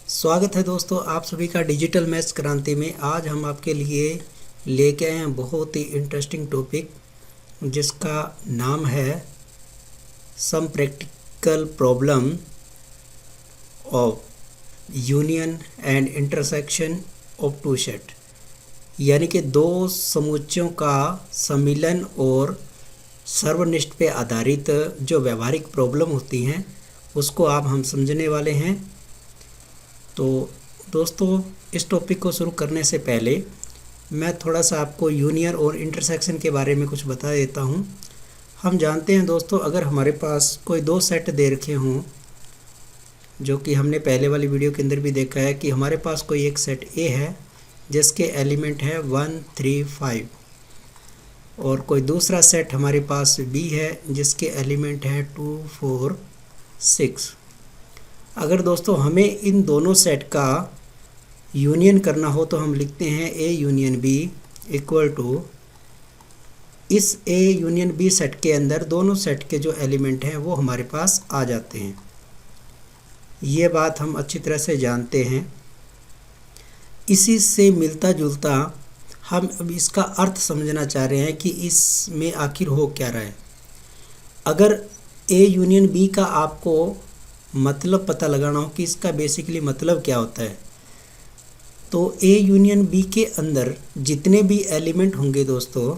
स्वागत है दोस्तों आप सभी का डिजिटल मैथ्स क्रांति में। आज हम आपके लिए लेके आए हैं बहुत ही इंटरेस्टिंग टॉपिक जिसका नाम है some practical problem of union and intersection of two set, यानी कि दो समुच्चयों का सम्मिलन और सर्वनिष्ठ पे आधारित जो व्यवहारिक प्रॉब्लम होती हैं उसको आप हम समझने वाले हैं। तो दोस्तों, इस टॉपिक को शुरू करने से पहले मैं थोड़ा सा आपको यूनियन और इंटरसेक्शन के बारे में कुछ बता देता हूँ। हम जानते हैं दोस्तों, अगर हमारे पास कोई दो सेट दे रखे हों, जो कि हमने पहले वाली वीडियो के अंदर भी देखा है कि हमारे पास कोई एक सेट ए है जिसके एलिमेंट है 1, 3, 5 और कोई दूसरा सेट हमारे पास बी है जिसके एलिमेंट है 2, 4, 6। अगर दोस्तों हमें इन दोनों सेट का यूनियन करना हो तो हम लिखते हैं A union B equal to, इस ए यूनियन बी सेट के अंदर दोनों सेट के जो एलिमेंट हैं वो हमारे पास आ जाते हैं। ये बात हम अच्छी तरह से जानते हैं। इसी से मिलता जुलता हम अब इसका अर्थ समझना चाह रहे हैं कि इसमें आखिर हो क्या रहा है। अगर ए यूनियन बी का आपको मतलब पता लगाना हो कि इसका बेसिकली मतलब क्या होता है, तो ए यूनियन बी के अंदर जितने भी एलिमेंट होंगे दोस्तों,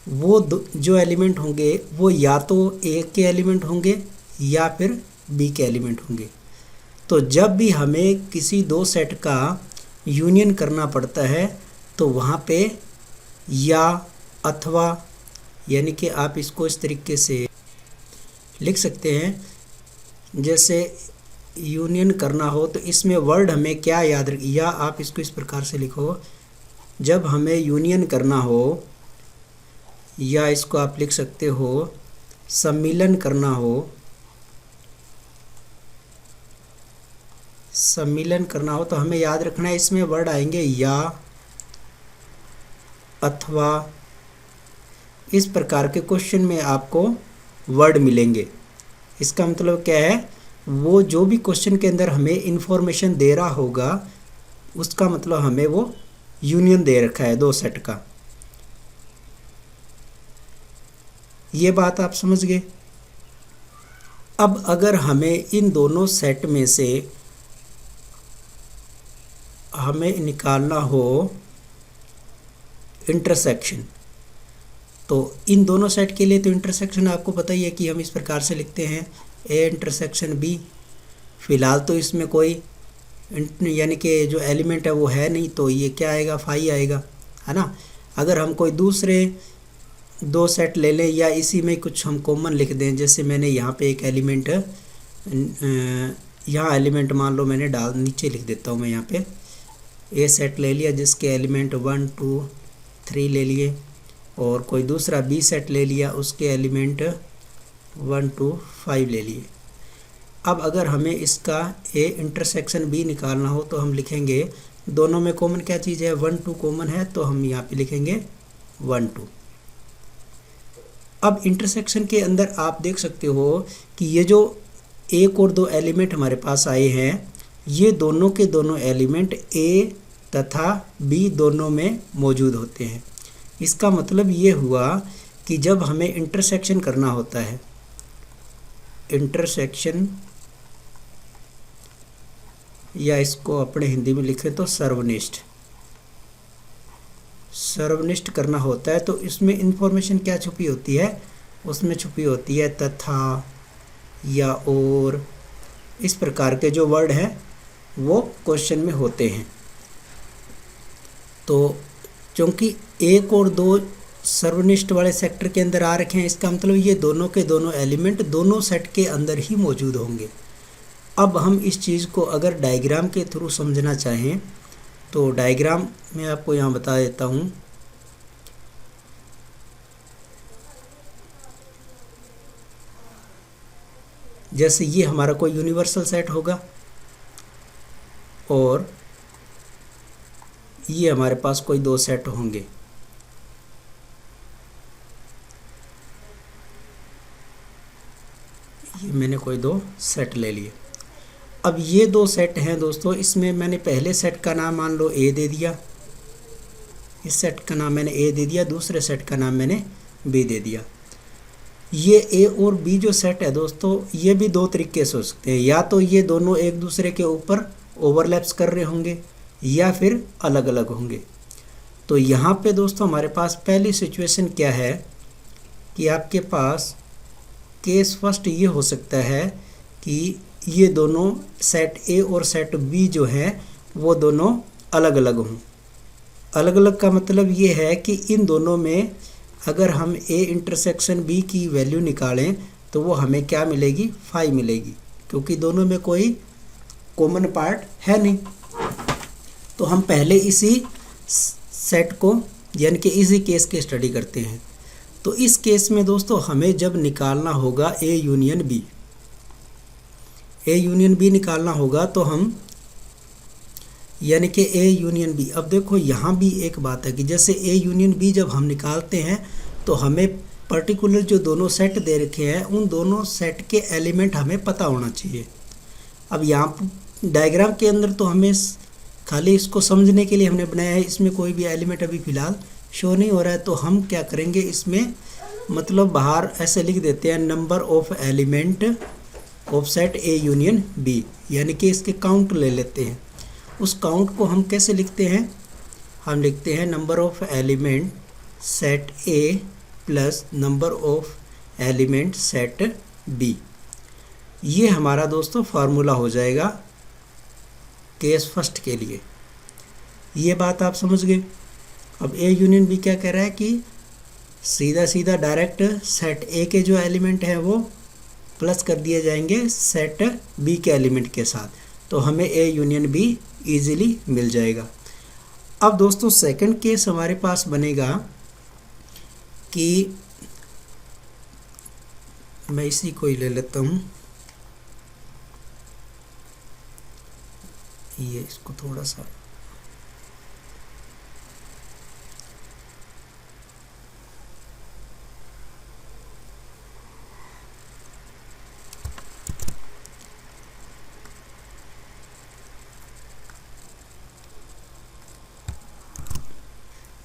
वो जो एलिमेंट होंगे वो या तो ए के एलिमेंट होंगे या फिर बी के एलिमेंट होंगे। तो जब भी हमें किसी दो सेट का यूनियन करना पड़ता है तो वहाँ पे या अथवा, यानी कि आप इसको इस तरीके से लिख सकते हैं, जैसे यूनियन करना हो तो इसमें वर्ड हमें क्या याद रख, या आप इसको इस प्रकार से लिखो, जब हमें यूनियन करना हो, या इसको आप लिख सकते हो सम्मिलन करना हो। सम्मिलन करना हो तो हमें याद रखना है इसमें वर्ड आएंगे या अथवा, इस प्रकार के क्वेश्चन में आपको वर्ड मिलेंगे। इसका मतलब क्या है, वो जो भी क्वेश्चन के अंदर हमें इंफॉर्मेशन दे रहा होगा उसका मतलब हमें वो यूनियन दे रखा है दो सेट का। ये बात आप समझ गए। अब अगर हमें इन दोनों सेट में से हमें निकालना हो इंटरसेक्शन, तो इन दोनों सेट के लिए तो इंटरसेक्शन आपको पता ही है कि हम इस प्रकार से लिखते हैं ए इंटरसेक्शन बी। फ़िलहाल तो इसमें कोई यानी कि जो एलिमेंट है वो है नहीं, तो ये क्या आएगा, फाई आएगा, है ना। अगर हम कोई दूसरे दो सेट ले लें या इसी में कुछ हम कॉमन लिख दें, जैसे मैंने यहाँ पे एक एलिमेंट, यहाँ एलिमेंट मान लो मैंने डाल, नीचे लिख देता हूँ मैं यहाँ पे ए सेट ले लिया जिसके एलिमेंट 1, 2, 3 ले लिए, और कोई दूसरा बी सेट ले लिया उसके एलिमेंट 1, 2, 5 ले लिए। अब अगर हमें इसका ए इंटरसेक्शन बी निकालना हो तो हम लिखेंगे, दोनों में कॉमन क्या चीज़ है, 1, 2 कॉमन है, तो हम यहाँ पे लिखेंगे 1, 2। अब इंटरसेक्शन के अंदर आप देख सकते हो कि ये जो एक और दो एलिमेंट हमारे पास आए हैं, ये दोनों के दोनों एलिमेंट ए तथा बी दोनों में मौजूद होते हैं। इसका मतलब ये हुआ कि जब हमें इंटरसेक्शन करना होता है, इंटरसेक्शन, या इसको अपने हिंदी में लिखें तो सर्वनिष्ठ, सर्वनिष्ठ करना होता है, तो इसमें इंफॉर्मेशन क्या छुपी होती है, उसमें छुपी होती है तथा, या और, इस प्रकार के जो वर्ड हैं वो क्वेश्चन में होते हैं। तो क्योंकि एक और दो सर्वनिष्ठ वाले सेक्टर के अंदर आ रखे हैं, इसका मतलब ये दोनों के दोनों एलिमेंट दोनों सेट के अंदर ही मौजूद होंगे। अब हम इस चीज़ को अगर डायग्राम के थ्रू समझना चाहें तो डायग्राम मैं आपको यहाँ बता देता हूँ। जैसे ये हमारा कोई यूनिवर्सल सेट होगा और ये हमारे पास कोई दो सेट होंगे। ये मैंने कोई दो सेट ले लिए। अब ये दो सेट हैं दोस्तों, इसमें मैंने पहले सेट का नाम मान लो ए दे दिया, इस सेट का नाम मैंने ए दे दिया, दूसरे सेट का नाम मैंने बी दे दिया। ये ए और बी जो सेट है दोस्तों, ये भी दो तरीके से हो सकते हैं, या तो ये दोनों एक दूसरे के ऊपर ओवरलैप्स कर रहे होंगे या फिर अलग अलग होंगे। तो यहाँ पे दोस्तों हमारे पास पहली सिचुएशन क्या है कि आपके पास केस फर्स्ट ये हो सकता है कि ये दोनों सेट ए और सेट बी जो है वो दोनों अलग अलग हों। अलग अलग का मतलब ये है कि इन दोनों में अगर हम ए इंटरसेक्शन बी की वैल्यू निकालें तो वो हमें क्या मिलेगी, 5 मिलेगी, क्योंकि दोनों में कोई कॉमन पार्ट है नहीं। तो हम पहले इसी सेट को यानी कि इसी केस की स्टडी करते हैं। तो इस केस में दोस्तों हमें जब निकालना होगा A union B, A union B निकालना होगा तो हम यानी कि ए यूनियन बी, अब देखो यहाँ भी एक बात है कि जैसे ए यूनियन बी जब हम निकालते हैं तो हमें पर्टिकुलर जो दोनों सेट दे रखे हैं उन दोनों सेट के एलिमेंट हमें पता होना चाहिए। अब यहाँ डायग्राम के अंदर तो हमें खाली इसको समझने के लिए हमने बनाया है, इसमें कोई भी एलिमेंट अभी फ़िलहाल शो नहीं हो रहा है। तो हम क्या करेंगे, इसमें मतलब बाहर ऐसे लिख देते हैं number of element of set A union B, यानी कि इसके काउंट ले लेते हैं। उस काउंट को हम कैसे लिखते हैं, हम लिखते हैं number of element set A plus number of element set B. ये हमारा दोस्तों फार्मूला हो जाएगा केस फर्स्ट के लिए। ये बात आप समझ गए। अब ए यूनियन बी क्या कह रहा है कि सीधा सीधा डायरेक्ट सेट ए के जो एलिमेंट हैं वो प्लस कर दिए जाएंगे सेट बी के एलिमेंट के साथ, तो हमें ए यूनियन बी ईजिली मिल जाएगा। अब दोस्तों सेकंड केस हमारे पास बनेगा कि मैं इसी को ही ले लेता हूँ, ये इसको थोड़ा सा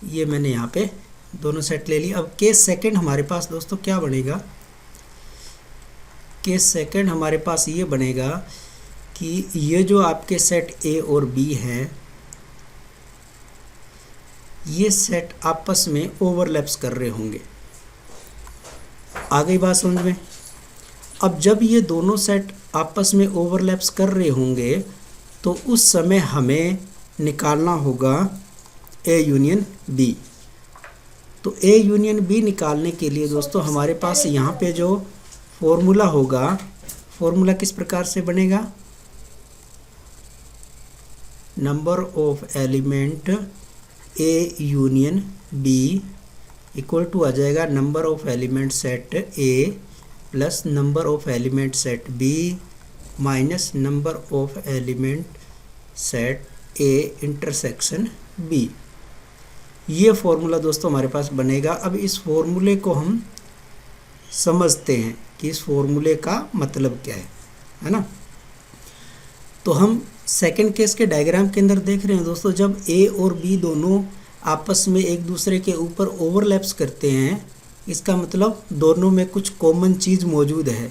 ये मैंने यहाँ पे दोनों सेट ले लिया। अब केस सेकंड हमारे पास दोस्तों क्या बनेगा, केस सेकंड हमारे पास ये बनेगा कि ये जो आपके सेट ए और बी हैं ये सेट आपस में ओवरलैप्स कर रहे होंगे। आ गई बात समझ में। अब जब ये दोनों सेट आपस में ओवरलैप्स कर रहे होंगे तो उस समय हमें निकालना होगा ए यूनियन बी। तो ए यूनियन बी निकालने के लिए दोस्तों हमारे पास यहाँ पे जो फॉर्मूला होगा, फॉर्मूला किस प्रकार से बनेगा, number of element A union B equal to आ जाएगा number of element set A plus number of element set B minus number of element set A intersection B. ये फॉर्मूला दोस्तों हमारे पास बनेगा। अब इस फॉर्मूले को हम समझते हैं कि इस फॉर्मूले का मतलब क्या है ना। तो हम सेकंड केस के डायग्राम के अंदर देख रहे हैं दोस्तों, जब ए और बी दोनों आपस में एक दूसरे के ऊपर ओवरलैप्स करते हैं, इसका मतलब दोनों में कुछ कॉमन चीज़ मौजूद है।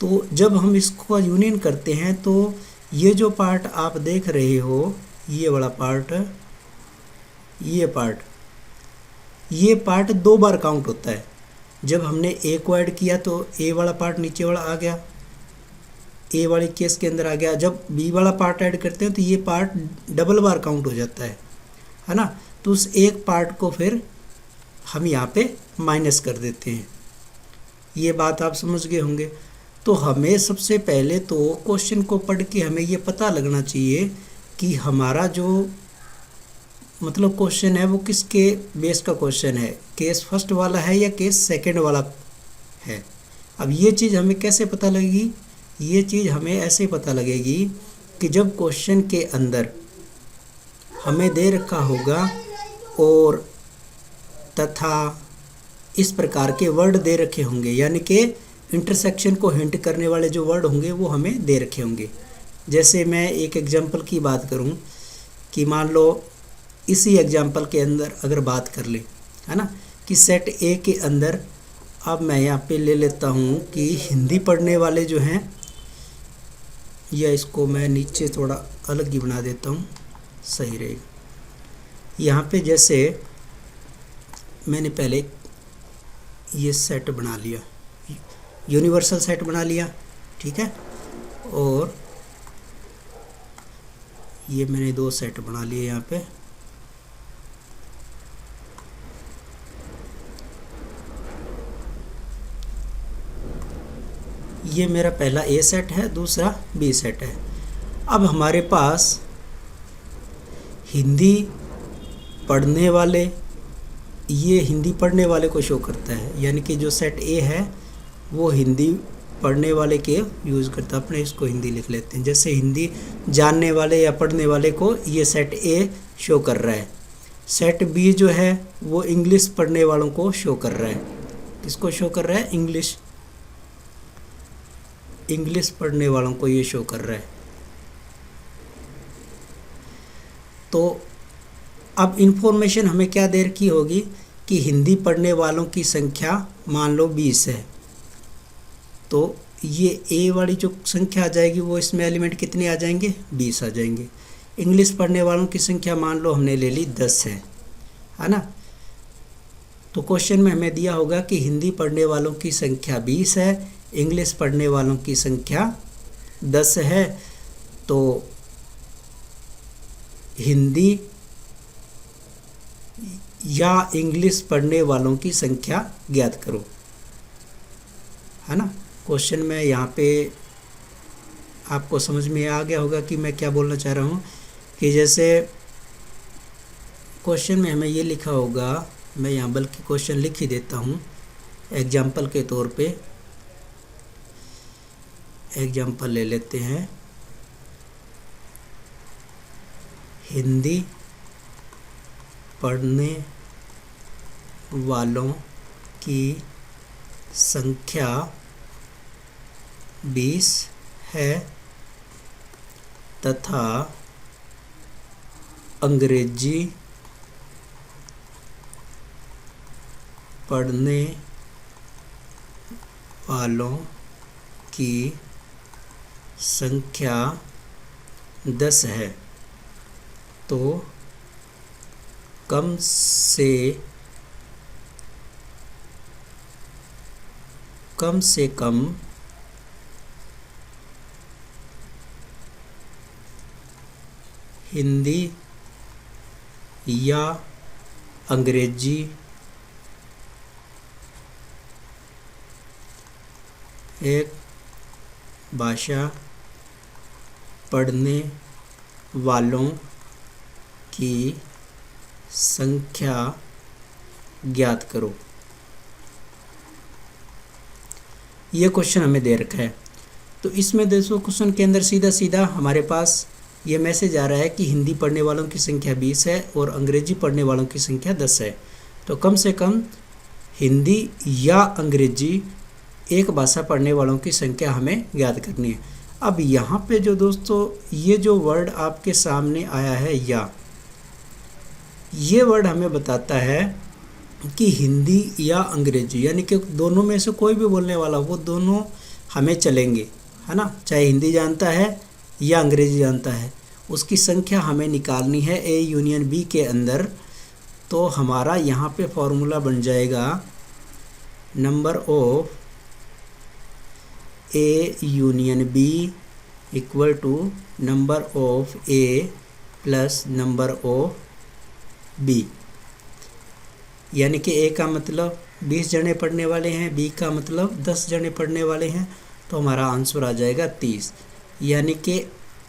तो जब हम इसको यूनियन करते हैं तो ये जो पार्ट आप देख रहे हो, ये वाला पार्ट, ये पार्ट 2 बार काउंट होता है। जब हमने ए को ऐड किया तो ए वाला पार्ट नीचे वाला आ गया, ए वाले केस के अंदर आ गया। जब बी वाला पार्ट ऐड करते हैं तो ये पार्ट डबल बार काउंट हो जाता है ना। तो उस एक पार्ट को फिर हम यहाँ पे माइनस कर देते हैं। ये बात आप समझ गए होंगे। तो हमें सबसे पहले तो क्वेश्चन को पढ़ के हमें ये पता लगना चाहिए कि हमारा जो मतलब क्वेश्चन है वो किसके बेस का क्वेश्चन है, केस फर्स्ट वाला है या केस सेकंड वाला है। अब ये चीज़ हमें कैसे पता लगेगी, ये चीज़ हमें ऐसे पता लगेगी कि जब क्वेश्चन के अंदर हमें दे रखा होगा और तथा इस प्रकार के वर्ड दे रखे होंगे, यानी कि इंटरसेक्शन को हिंट करने वाले जो वर्ड होंगे वो हमें दे रखे होंगे। जैसे मैं एक एग्जांपल की बात करूं कि मान लो इसी एग्जांपल के अंदर अगर बात कर ले, है ना, कि सेट ए के अंदर, अब मैं यहाँ पे ले लेता हूँ कि हिंदी पढ़ने वाले जो हैं, या इसको मैं नीचे थोड़ा अलग ही बना देता हूँ, सही रहेगा। यहाँ पे जैसे मैंने पहले ये सेट बना लिया, यूनिवर्सल सेट बना लिया, ठीक है, और ये मैंने 2 सेट बना लिए यहाँ पे। ये मेरा पहला ए सेट है, दूसरा बी सेट है। अब हमारे पास हिंदी पढ़ने वाले, ये हिंदी पढ़ने वाले को शो करता है, यानी कि जो सेट ए है वो हिंदी पढ़ने वाले के यूज़ करता है। अपने इसको हिंदी लिख लेते हैं। जैसे हिंदी जानने वाले या पढ़ने वाले को ये सेट ए शो कर रहा है। सेट बी जो है वो इंग्लिश पढ़ने वालों को शो कर रहा है। किसको शो कर रहा है? इंग्लिश पढ़ने वालों को ये शो कर रहा है। तो अब इन्फॉर्मेशन हमें क्या दे रखी होगी कि हिंदी पढ़ने वालों की संख्या मान लो 20 है, तो ये ए वाली जो संख्या आ जाएगी वो इसमें एलिमेंट कितने आ जाएंगे? 20 आ जाएंगे। इंग्लिश पढ़ने वालों की संख्या मान लो हमने ले ली 10 है ना। तो क्वेश्चन में हमें दिया होगा कि हिंदी पढ़ने वालों की संख्या 20 है, इंग्लिश पढ़ने वालों की संख्या 10 है, तो हिंदी या इंग्लिश पढ़ने वालों की संख्या ज्ञात करो, है ना। क्वेश्चन में यहाँ पे आपको समझ में आ गया होगा कि मैं क्या बोलना चाह रहा हूँ, कि जैसे क्वेश्चन में हमें ये लिखा होगा, मैं यहाँ बल्कि क्वेश्चन लिख ही देता हूँ एग्जाम्पल के तौर पे। एग्जाम्पल ले लेते हैं, हिंदी पढ़ने वालों की संख्या 20 है तथा अंग्रेजी पढ़ने वालों की संख्या 10 है, तो कम से कम हिंदी या अंग्रेजी एक भाषा पढ़ने वालों की संख्या ज्ञात करो। ये क्वेश्चन हमें दे रखा है। तो इसमें देखो क्वेश्चन के अंदर सीधा सीधा हमारे पास ये मैसेज आ रहा है कि हिंदी पढ़ने वालों की संख्या 20 है और अंग्रेजी पढ़ने वालों की संख्या 10 है, तो कम से कम हिंदी या अंग्रेजी एक भाषा पढ़ने वालों की संख्या हमें ज्ञात करनी है। अब यहाँ पे जो दोस्तों ये जो वर्ड आपके सामने आया है, या ये वर्ड हमें बताता है कि हिंदी या अंग्रेजी, यानी कि दोनों में से कोई भी बोलने वाला वो दोनों हमें चलेंगे, है ना। चाहे हिंदी जानता है या अंग्रेजी जानता है, उसकी संख्या हमें निकालनी है ए यूनियन बी के अंदर। तो हमारा यहाँ पे फॉर्मूला बन जाएगा number of A union B equal to number of A plus number of B, यानी कि ए का मतलब 20 जने पढ़ने वाले हैं, बी का मतलब 10 जने पढ़ने वाले हैं, तो हमारा आंसर आ जाएगा 30। यानी कि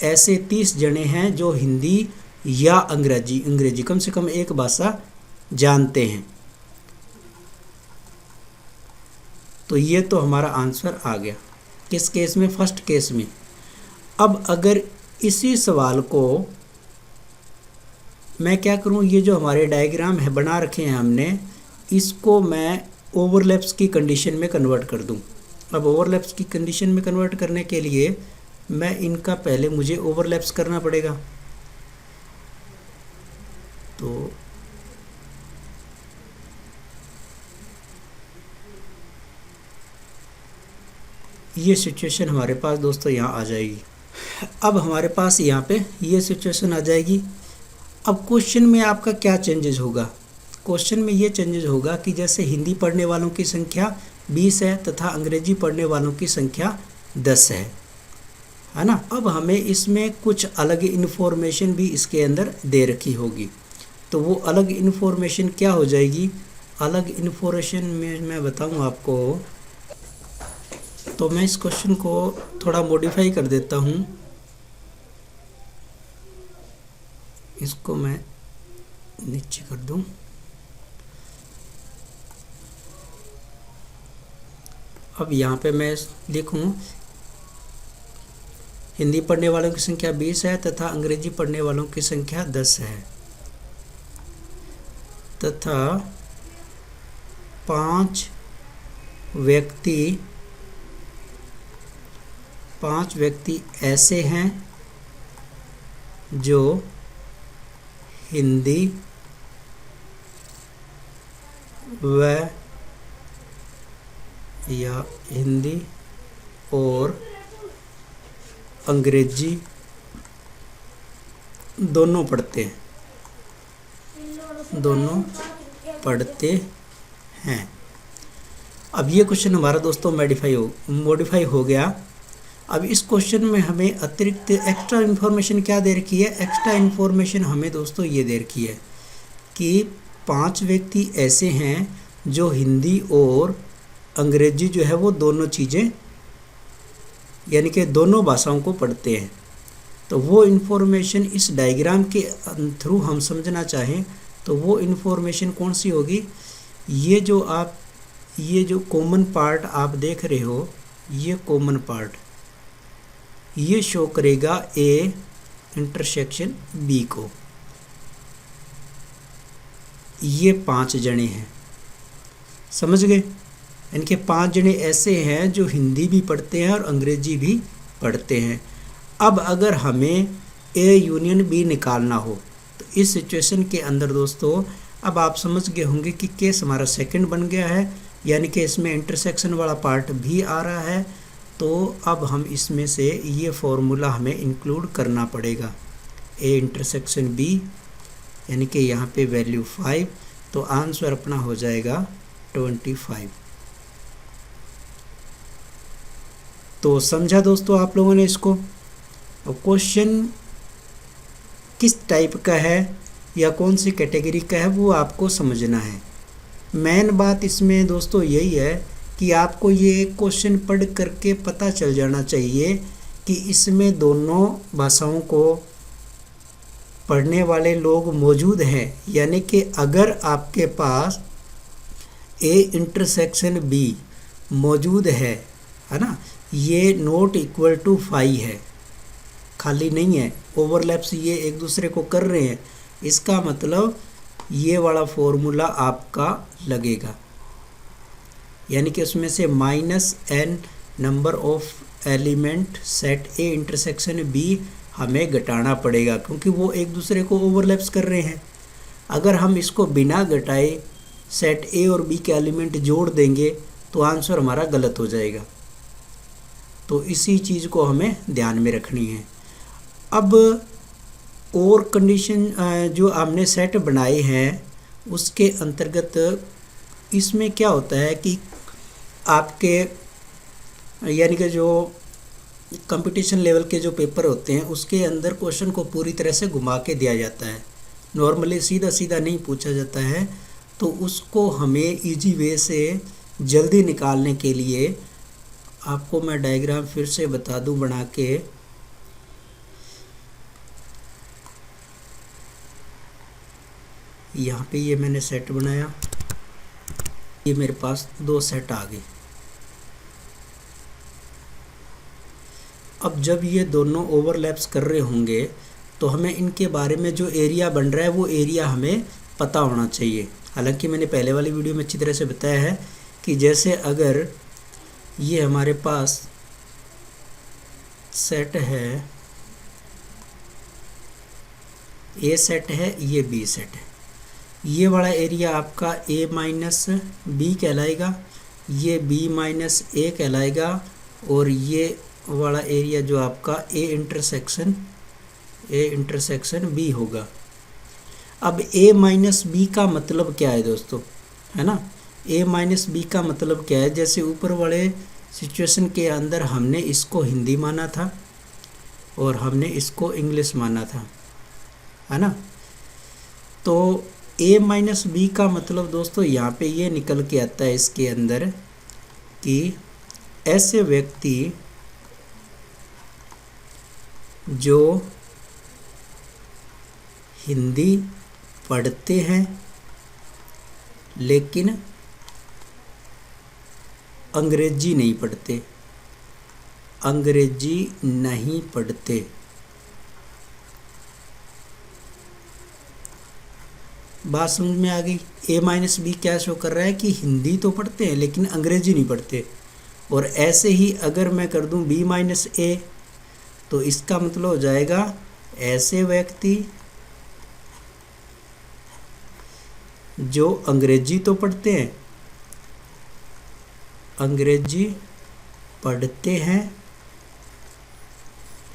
ऐसे 30 जने हैं जो हिंदी या अंग्रेजी कम से कम एक भाषा जानते हैं। तो ये तो हमारा आंसर आ गया। किस केस में? फर्स्ट केस में। अब अगर इसी सवाल को मैं क्या करूं, ये जो हमारे डायग्राम है बना रखे हैं हमने, इसको मैं ओवरलैप्स की कंडीशन में कन्वर्ट कर दूं। अब ओवरलैप्स की कंडीशन में कन्वर्ट करने के लिए मैं इनका पहले मुझे ओवरलैप्स करना पड़ेगा। तो ये सिचुएशन हमारे पास दोस्तों यहाँ आ जाएगी। अब हमारे पास यहाँ पे ये सिचुएशन आ जाएगी। अब क्वेश्चन में आपका क्या चेंजेस होगा? क्वेश्चन में ये चेंजेस होगा कि जैसे हिंदी पढ़ने वालों की संख्या 20 है तथा अंग्रेजी पढ़ने वालों की संख्या 10 है ना। अब हमें इसमें कुछ अलग इन्फॉर्मेशन भी इसके अंदर दे रखी होगी। तो वो अलग इन्फॉर्मेशन क्या हो जाएगी? अलग इन्फॉर्मेशन में मैं बताऊँ आपको। तो मैं इस क्वेश्चन को थोड़ा मॉडिफाई कर देता हूँ। इसको मैं नीचे कर दूँ। अब यहाँ पे मैं लिखूँ हिंदी पढ़ने वालों की संख्या 20 है तथा अंग्रेजी पढ़ने वालों की संख्या 10 है तथा 5 व्यक्ति ऐसे हैं जो हिंदी और अंग्रेजी दोनों पढ़ते हैं। अब ये क्वेश्चन हमारा दोस्तों मॉडिफाई हो गया। अब इस क्वेश्चन में हमें अतिरिक्त एक्स्ट्रा इन्फॉर्मेशन क्या दे रखी है? एक्स्ट्रा इन्फॉर्मेशन हमें दोस्तों ये दे रखी है कि 5 व्यक्ति ऐसे हैं जो हिंदी और अंग्रेजी जो है वो दोनों चीज़ें यानी कि दोनों भाषाओं को पढ़ते हैं। तो वो इन्फॉर्मेशन इस डायग्राम के थ्रू हम समझना चाहें तो वो इन्फॉर्मेशन कौन सी होगी? ये जो कॉमन पार्ट आप देख रहे हो, ये कॉमन पार्ट ये शो करेगा ए इंटरसेक्शन बी को। ये 5 जने हैं, समझ गए? इनके 5 जने ऐसे हैं जो हिंदी भी पढ़ते हैं और अंग्रेजी भी पढ़ते हैं। अब अगर हमें ए यूनियन बी निकालना हो तो इस सिचुएशन के अंदर दोस्तों अब आप समझ गए होंगे कि केस हमारा सेकंड बन गया है, यानी कि इसमें इंटरसेक्शन वाला पार्ट भी आ रहा है। तो अब हम इसमें से ये फॉर्मूला हमें इंक्लूड करना पड़ेगा, ए इंटरसेक्शन बी, यानी कि यहाँ पे वैल्यू 5। तो आंसर अपना हो जाएगा 25। तो समझा दोस्तों आप लोगों ने इसको? अब क्वेश्चन किस टाइप का है या कौन सी कैटेगरी का है वो आपको समझना है। मेन बात इसमें दोस्तों यही है कि आपको ये क्वेश्चन पढ़ करके पता चल जाना चाहिए कि इसमें दोनों भाषाओं को पढ़ने वाले लोग मौजूद हैं। यानी कि अगर आपके पास ए इंटरसेक्शन बी मौजूद है ना, ये नॉट इक्वल टू 5 है, खाली नहीं है, ओवरलैप्स ये एक दूसरे को कर रहे हैं, इसका मतलब ये वाला फॉर्मूला आपका लगेगा। यानी कि उसमें से -n number of element set A intersection B हमें घटाना पड़ेगा, क्योंकि वो एक दूसरे को ओवरलैप्स कर रहे हैं। अगर हम इसको बिना घटाए सेट ए और बी के एलिमेंट जोड़ देंगे तो आंसर हमारा गलत हो जाएगा। तो इसी चीज़ को हमें ध्यान में रखनी है। अब और कंडीशन जो हमने सेट बनाए हैं उसके अंतर्गत इसमें क्या होता है कि आपके यानी कि जो कंपटीशन लेवल के जो पेपर होते हैं उसके अंदर क्वेश्चन को पूरी तरह से घुमा के दिया जाता है। नॉर्मली सीधा सीधा नहीं पूछा जाता है। तो उसको हमें इजी वे से जल्दी निकालने के लिए आपको मैं डायग्राम फिर से बता दूं बना के। यहाँ पे ये मैंने सेट बनाया, ये मेरे पास 2 सेट आ गए। अब जब ये दोनों ओवरलैप्स कर रहे होंगे तो हमें इनके बारे में जो एरिया बन रहा है वो एरिया हमें पता होना चाहिए। हालांकि मैंने पहले वाली वीडियो में अच्छी तरह से बताया है कि जैसे अगर ये हमारे पास सेट है, ए सेट है, ये बी सेट है। ये वाला एरिया आपका ए माइनस बी कहलाएगा, ये बी माइनस ए कहलाएगा, और ये वाला एरिया जो आपका ए इंटरसेक्शन बी होगा। अब ए माइनस बी का मतलब क्या है दोस्तों, है ना? ए माइनस बी का मतलब क्या है? जैसे ऊपर वाले सिचुएशन के अंदर हमने इसको हिंदी माना था और हमने इसको इंग्लिश माना था, है ना? तो ए माइनस बी का मतलब दोस्तों यहाँ पे ये निकल के आता है इसके अंदर कि ऐसे व्यक्ति जो हिंदी पढ़ते हैं लेकिन अंग्रेजी नहीं पढ़ते, अंग्रेजी नहीं पढ़ते। बात समझ में आ गई? ए माइनस बी क्या शो कर रहा है कि हिंदी तो पढ़ते हैं लेकिन अंग्रेजी नहीं पढ़ते। और ऐसे ही अगर मैं कर दूं बी माइनस ए, तो इसका मतलब हो जाएगा ऐसे व्यक्ति जो अंग्रेजी तो पढ़ते हैं, अंग्रेजी पढ़ते हैं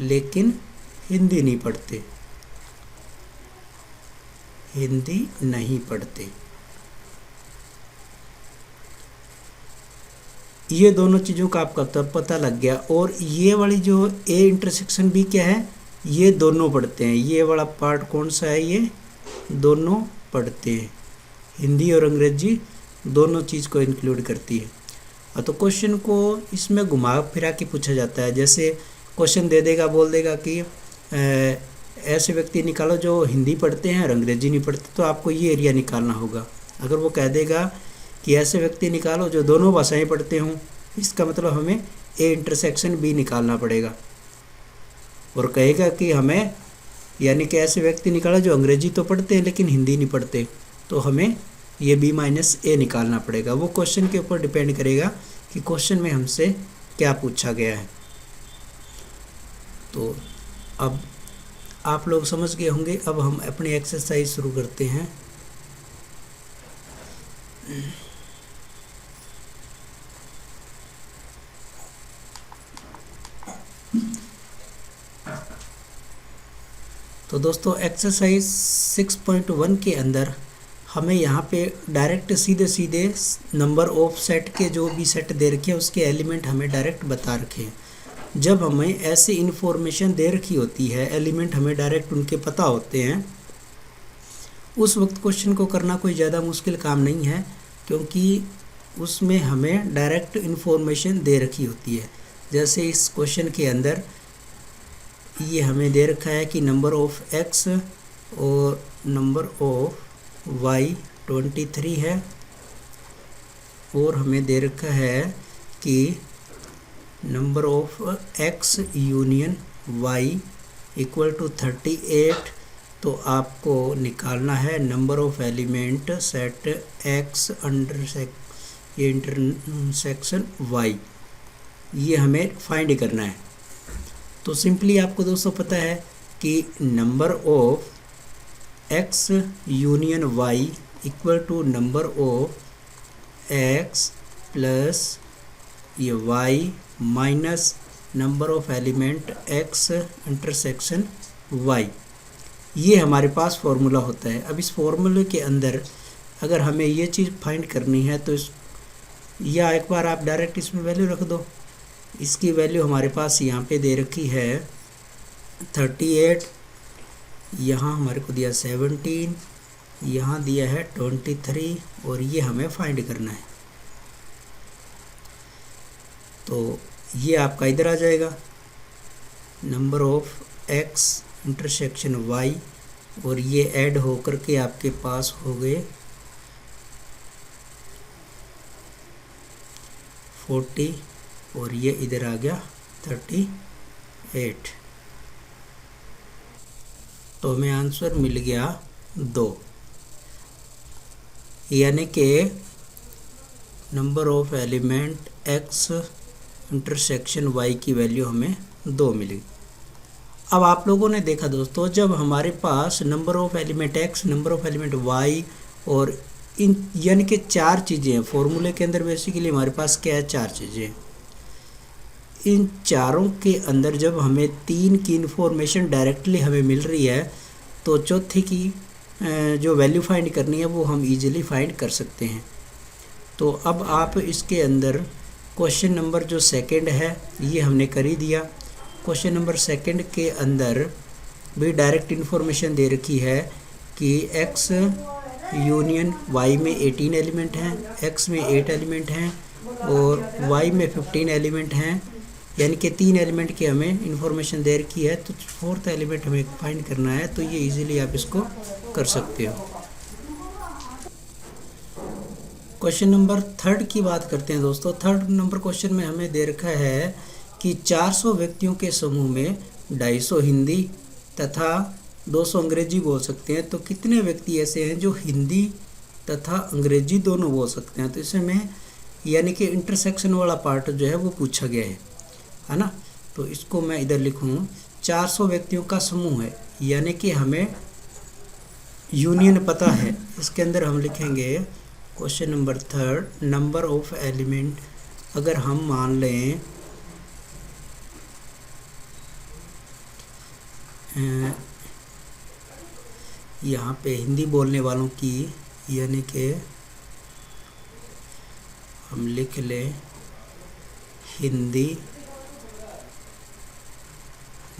लेकिन हिंदी नहीं पढ़ते, हिंदी नहीं पढ़ते। ये दोनों चीज़ों का आपका तब पता लग गया। और ये वाली जो ए इंटरसेक्शन बी क्या है, ये दोनों पढ़ते हैं। ये वाला पार्ट कौन सा है? ये दोनों पढ़ते हैं, हिंदी और अंग्रेजी दोनों चीज़ को इंक्लूड करती है। तो क्वेश्चन को इसमें घुमा फिरा के पूछा जाता है। जैसे क्वेश्चन दे देगा, बोल देगा कि ऐसे व्यक्ति निकालो जो हिंदी पढ़ते हैं और अंग्रेजी नहीं पढ़ते, तो आपको ये एरिया निकालना होगा। अगर वो कह देगा कि ऐसे व्यक्ति निकालो जो दोनों भाषाएं पढ़ते हों, इसका मतलब हमें ए इंटरसेक्शन बी निकालना पड़ेगा। और कहेगा कि हमें, यानी कि ऐसे व्यक्ति निकालो जो अंग्रेजी तो पढ़ते हैं लेकिन हिंदी नहीं पढ़ते, तो हमें ये बी माइनस ए निकालना पड़ेगा। वो क्वेश्चन के ऊपर डिपेंड करेगा कि क्वेश्चन में हमसे क्या पूछा गया है। तो अब आप लोग समझ गए होंगे। अब हम अपनी एक्सरसाइज शुरू करते हैं। तो दोस्तों एक्सरसाइज 6.1 के अंदर हमें यहाँ पे डायरेक्ट सीधे नंबर ऑफ सेट के जो भी सेट दे रखे हैं उसके एलिमेंट हमें डायरेक्ट बता रखे हैं। जब हमें ऐसी इन्फॉर्मेशन दे रखी होती है, एलिमेंट हमें डायरेक्ट उनके पता होते हैं, उस वक्त क्वेश्चन को करना कोई ज़्यादा मुश्किल काम नहीं है, क्योंकि उसमें हमें डायरेक्ट इन्फॉर्मेशन दे रखी होती है। जैसे इस क्वेश्चन के अंदर ये हमें दे रखा है कि नंबर ऑफ एक्स और नंबर ऑफ वाई 23 है, और हमें दे रखा है कि number of x union Y equal to 38। तो आपको निकालना है number of element set X intersection Y, ये हमें फाइंड करना है। तो सिंपली आपको दोस्तों पता है कि number of x union Y equal to number of x plus ये y minus number of element x intersection Y, ये हमारे पास फॉर्मूला होता है। अब इस फॉर्मूले के अंदर अगर हमें ये चीज़ फाइंड करनी है तो या एक बार आप डायरेक्ट इसमें वैल्यू रख दो। इसकी वैल्यू हमारे पास यहाँ पे दे रखी है 38, यहाँ हमारे को दिया 17, यहाँ दिया है 23, और ये हमें फाइंड करना है। तो ये आपका इधर आ जाएगा number of X intersection Y, और ये ऐड होकर के आपके पास हो गए 40, और ये इधर आ गया 38। तो हमें आंसर मिल गया 2, यानी कि number of element x intersection y की वैल्यू हमें 2 मिली। अब आप लोगों ने देखा दोस्तों, जब हमारे पास number of element x, number of element y और इन यानी कि 4 चीज़ें हैं फॉर्मूले के अंदर। बेसिकली हमारे पास क्या है, 4 चीज़ें। इन चारों के अंदर जब हमें 3 की इन्फॉर्मेशन डायरेक्टली हमें मिल रही है तो चौथी की जो वैल्यू फाइंड करनी है वो हम इजीली फाइंड कर सकते हैं। तो अब आप इसके अंदर क्वेश्चन नंबर जो सेकंड है ये हमने कर ही दिया। क्वेश्चन नंबर सेकंड के अंदर भी डायरेक्ट इन्फॉर्मेशन दे रखी है कि x यूनियन y में 18 एलिमेंट हैं, x में 8 एलिमेंट हैं और y में 15 एलिमेंट हैं, यानी कि 3 एलिमेंट की हमें इन्फॉर्मेशन दे रखी है। तो फोर्थ एलिमेंट हमें फाइंड करना है, तो ये इजीली आप इसको कर सकते हो। क्वेश्चन नंबर थर्ड की बात करते हैं दोस्तों। थर्ड नंबर क्वेश्चन में हमें दे रखा है कि 400 व्यक्तियों के समूह में 250 हिंदी तथा 200 अंग्रेजी बोल सकते हैं, तो कितने व्यक्ति ऐसे हैं जो हिंदी तथा अंग्रेजी दोनों बोल सकते हैं। तो इसमें यानी कि इंटरसेक्शन वाला पार्ट जो है वो पूछा गया है ना। तो इसको मैं इधर लिखूँ, 400 व्यक्तियों का समूह है, यानी कि हमें यूनियन पता है। इसके अंदर हम लिखेंगे question number third, number of element अगर हम मान लें यहाँ पे हिंदी बोलने वालों की, यानी कि हम लिख लें हिंदी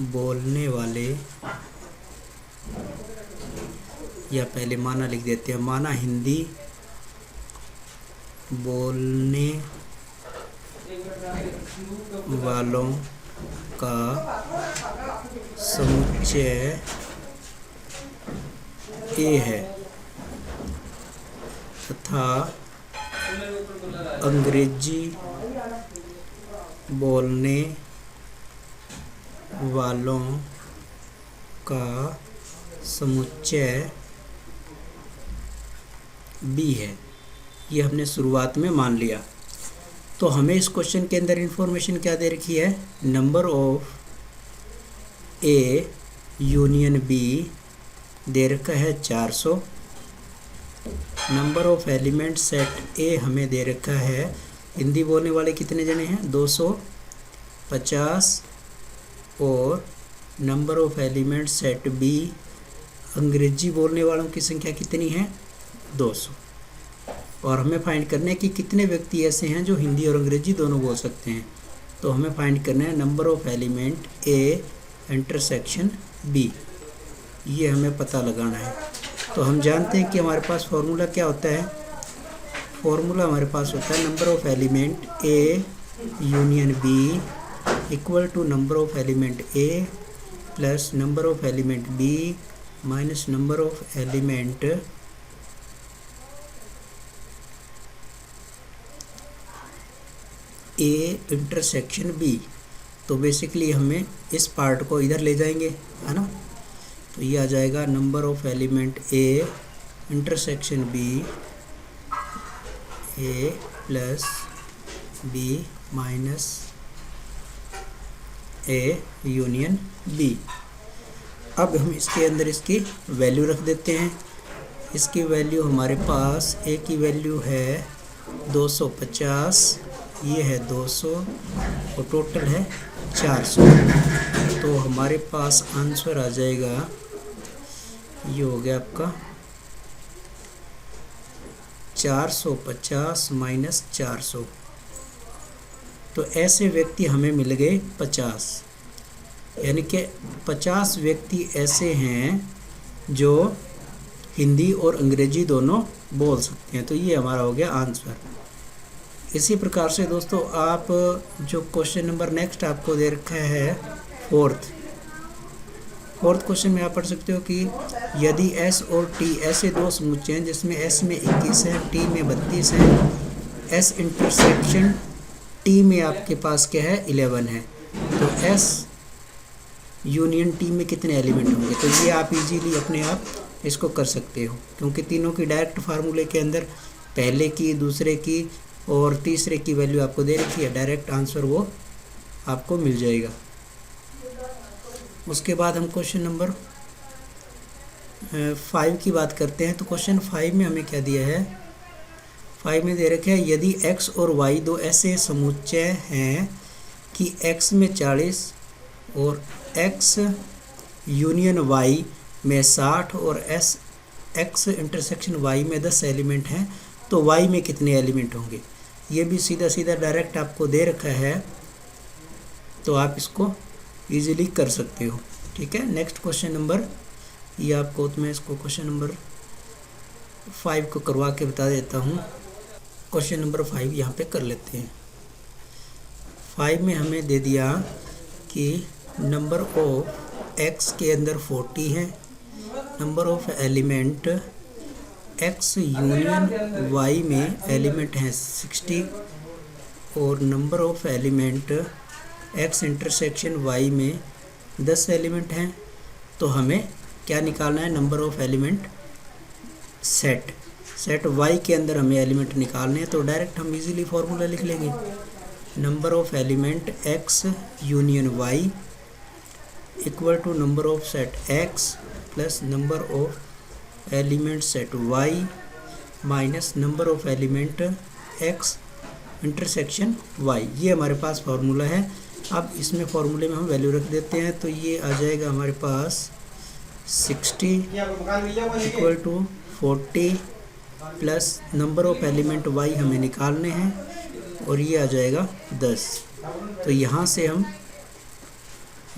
बोलने वाले, या पहले माना लिख देते हैं, माना हिंदी बोलने वालों का समुच्चय A है तथा अंग्रेजी बोलने वालों का समुच्चय B है। ये हमने शुरुआत में मान लिया। तो हमें इस क्वेश्चन के अंदर इंफॉर्मेशन क्या दे रखी है, number of A union B दे रखा है 400, number of element set A हमें दे रखा है, हिंदी बोलने वाले कितने जने हैं 250, और number of element set B अंग्रेजी बोलने वालों की संख्या कितनी है 200। और हमें फाइंड करना है कि कितने व्यक्ति ऐसे हैं जो हिंदी और अंग्रेजी दोनों बोल सकते हैं। तो हमें फाइंड करना है number of element A intersection B, ये हमें पता लगाना है। तो हम जानते हैं कि हमारे पास फॉर्मूला क्या होता है, फॉर्मूला हमारे पास होता है number of element A union B equal to number of element A plus number of element B minus number of element A intersection B। तो बेसिकली हमें इस पार्ट को इधर ले जाएंगे, है ना। तो ये आ जाएगा number of element A intersection B, A plus B minus A union B। अब हम इसके अंदर इसकी वैल्यू रख देते हैं। इसकी वैल्यू हमारे पास A की वैल्यू है 250, ये है 200 और टोटल है 400। तो हमारे पास आंसर आ जाएगा, ये हो गया आपका 450 माइनस 400। तो ऐसे व्यक्ति हमें मिल गए 50, यानी कि 50 व्यक्ति ऐसे हैं जो हिंदी और अंग्रेजी दोनों बोल सकते हैं। तो ये हमारा हो गया आंसर। इसी प्रकार से दोस्तों आप जो क्वेश्चन नंबर नेक्स्ट आपको दे रखा है फोर्थ क्वेश्चन में आप पढ़ सकते हो कि यदि S और T ऐसे दो समुच्चय हैं जिसमें S में 21 है, T में 32 है, S इंटरसेक्शन T में आपके पास क्या है 11 है, तो S यूनियन T में कितने एलिमेंट होंगे। तो ये आप इजीली अपने आप इसको कर सकते हो, क्योंकि तीनों की डायरेक्ट फार्मूले के अंदर पहले की, दूसरे की, और तीसरे की वैल्यू आपको दे रखी है, डायरेक्ट आंसर वो आपको मिल जाएगा। उसके बाद हम क्वेश्चन नंबर 5 की बात करते हैं। तो क्वेश्चन 5 में हमें क्या दिया है, 5 में दे रखा है यदि x और y दो ऐसे समुच्चय हैं कि x में 40 और x यूनियन y में 60 और x इंटरसेक्शन y में 10 एलिमेंट हैं, तो y में कितने एलिमेंट होंगे। ये भी सीधा सीधा डायरेक्ट आपको दे रखा है, तो आप इसको इजीली कर सकते हो। ठीक है, नेक्स्ट क्वेश्चन नंबर, ये आपको मैं इसको क्वेश्चन नंबर 5 को करवा के बता देता हूँ। क्वेश्चन नंबर 5 यहाँ पे कर लेते हैं। 5 में हमें दे दिया कि नंबर ऑफ x के अंदर 40 है, number of element x union y में एलिमेंट हैं 60 और number of element x intersection y में 10 एलिमेंट हैं। तो हमें क्या निकालना है, number of element set y के अंदर हमें एलिमेंट निकालने हैं। तो डायरेक्ट हम इजीली फॉर्मूला लिख लेंगे, number of element x union y equal to number of set x plus number of element set y minus number of element x intersection y। ये हमारे पास फार्मूला है। अब इसमें फार्मूले में हम वैल्यू रख देते हैं, तो ये आ जाएगा हमारे पास 60 equal to 40 plus number of element y हमें निकालने हैं और ये आ जाएगा 10। तो यहाँ से हम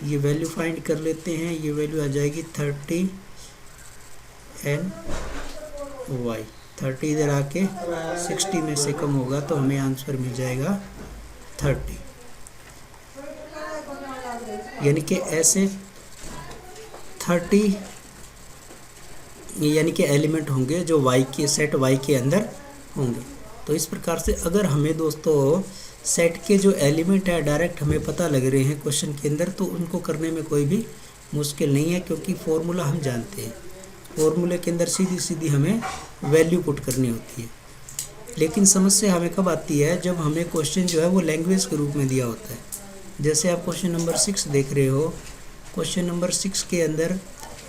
ये वैल्यू फाइंड कर लेते हैं, ये वैल्यू आ जाएगी 30 एन y। 30 इधर आके 60 में से कम होगा तो हमें आंसर मिल जाएगा 30। यानी कि ऐसे 30 यानी कि एलिमेंट होंगे जो y के सेट y के अंदर होंगे। तो इस प्रकार से अगर हमें दोस्तों सेट के जो एलिमेंट है डायरेक्ट हमें पता लग रहे हैं क्वेश्चन के अंदर, तो उनको करने में कोई भी मुश्किल नहीं है, क्योंकि फॉर्मूला हम जानते हैं। फॉर्मूले के अंदर सीधी सीधी हमें वैल्यू पुट करनी होती है। लेकिन समस्या हमें कब आती है, जब हमें क्वेश्चन जो है वो लैंग्वेज के रूप में दिया होता है। जैसे आप क्वेश्चन नंबर 6 देख रहे हो, क्वेश्चन नंबर 6 के अंदर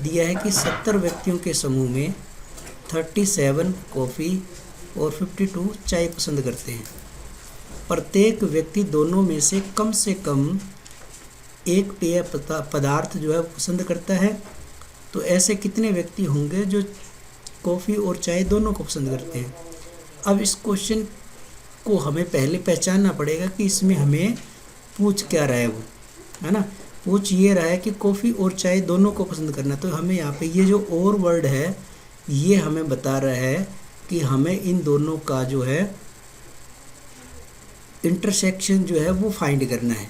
दिया है कि 70 व्यक्तियों के समूह में 37 कॉफ़ी और 52 चाय पसंद करते हैं। प्रत्येक व्यक्ति दोनों में से कम एक पेय पदार्थ जो है पसंद करता है। तो ऐसे कितने व्यक्ति होंगे जो कॉफ़ी और चाय दोनों को पसंद करते हैं। अब इस क्वेश्चन को हमें पहले पहचानना पड़ेगा कि इसमें हमें पूछ क्या रहा है, वो है ना। पूछ ये रहा है कि कॉफ़ी और चाय दोनों को पसंद करना। तो हमें यहाँ पे ये जो और वर्ड है ये हमें बता रहा है कि हमें इन दोनों का जो है इंटरसेक्शन जो है वो फाइंड करना है।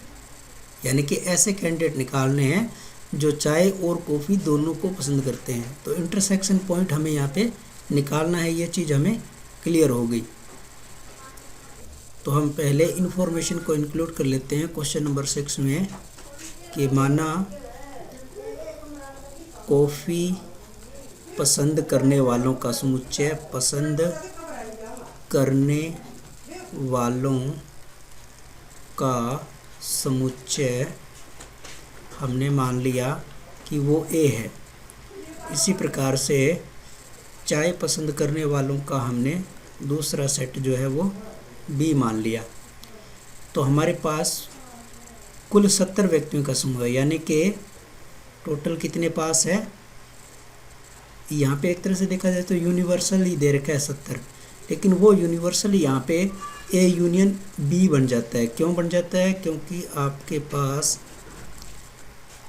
यानी कि ऐसे कैंडिडेट निकालने हैं जो चाय और कॉफ़ी दोनों को पसंद करते हैं। तो इंटरसेक्शन पॉइंट हमें यहाँ पे निकालना है, ये चीज़ हमें क्लियर हो गई। तो हम पहले इन्फॉर्मेशन को इंक्लूड कर लेते हैं क्वेश्चन नंबर 6 में कि माना कॉफ़ी पसंद करने वालों का समुच्चय, पसंद करने वालों का समुच्चय हमने मान लिया कि वो A है। इसी प्रकार से चाय पसंद करने वालों का हमने दूसरा सेट जो है वो B मान लिया। तो हमारे पास कुल 70 व्यक्तियों का समूह है, यानी कि टोटल कितने पास है, यहाँ पे एक तरह से देखा जाए तो यूनिवर्सल ही दे रखा है 70, लेकिन वो यूनिवर्सल यहाँ पे A यूनियन B बन जाता है। क्यों बन जाता है, क्योंकि आपके पास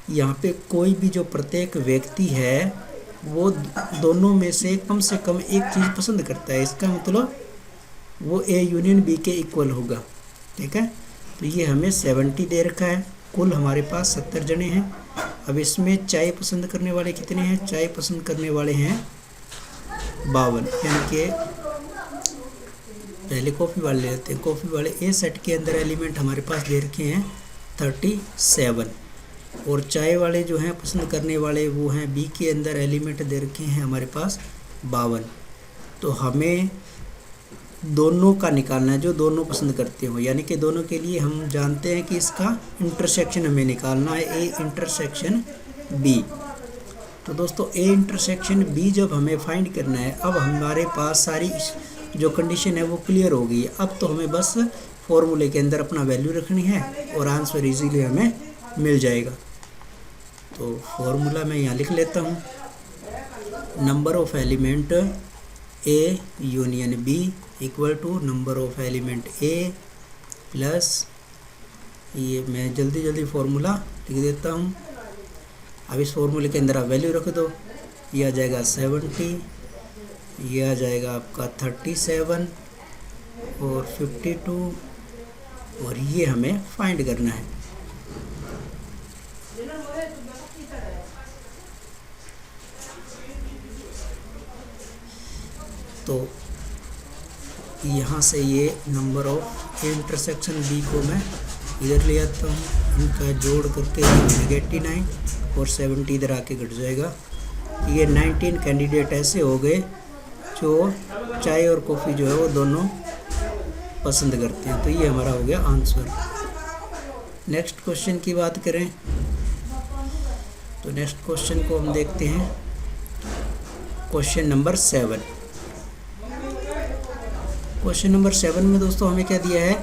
यहाँ पे कोई भी जो प्रत्येक व्यक्ति है वो दोनों में से कम एक चीज़ पसंद करता है। इसका मतलब वो A यूनियन B के इक्वल होगा। ठीक है, तो ये हमें 70 दे रखा है। कुल हमारे पास 70 जने हैं। अब इसमें चाय पसंद करने वाले कितने हैं, चाय पसंद करने वाले हैं 52, यानी कि पहले कॉफ़ी वाले लेते हैं। कॉफ़ी वाले A सेट के अंदर एलिमेंट हमारे पास दे रखे हैं 37, और चाय वाले जो हैं पसंद करने वाले वो हैं B के अंदर एलिमेंट दे रखे हैं हमारे पास 52। तो हमें दोनों का निकालना है, जो दोनों पसंद करते हो, यानी कि दोनों के लिए हम जानते हैं कि इसका इंटरसेक्शन हमें निकालना है, ए इंटरसेक्शन बी। तो दोस्तों ए इंटरसेक्शन बी जब हमें फाइंड करना है, अब हमारे पास सारी जो कंडीशन है वो क्लियर हो गई है। अब तो हमें बस फॉर्मूले के अंदर अपना वैल्यू रखनी है और आंसर इजीली हमें मिल जाएगा। तो फॉर्मूला मैं यहाँ लिख लेता हूँ, number of element A union B equal to number of element A plus, ये मैं जल्दी फॉर्मूला लिख देता हूँ। अब इस फॉर्मूले के अंदर आप वैल्यू रख दो, ये आ जाएगा 70, ये आ जाएगा आपका 37 और 52, और ये हमें फाइंड करना है। तो यहाँ से ये नंबर ऑफ इंटरसेक्शन बी को मैं इधर ले आता हूँ, इनका जोड़ करके -89 और 70 इधर आके घट जाएगा। ये 19 कैंडिडेट ऐसे हो गए जो चाय और कॉफ़ी जो है वो दोनों पसंद करते हैं। तो ये हमारा हो गया आंसर। नेक्स्ट क्वेश्चन की बात करें तो नेक्स्ट क्वेश्चन को हम देखते हैं, क्वेश्चन नंबर 7। क्वेश्चन नंबर 7 में दोस्तों हमें क्या दिया है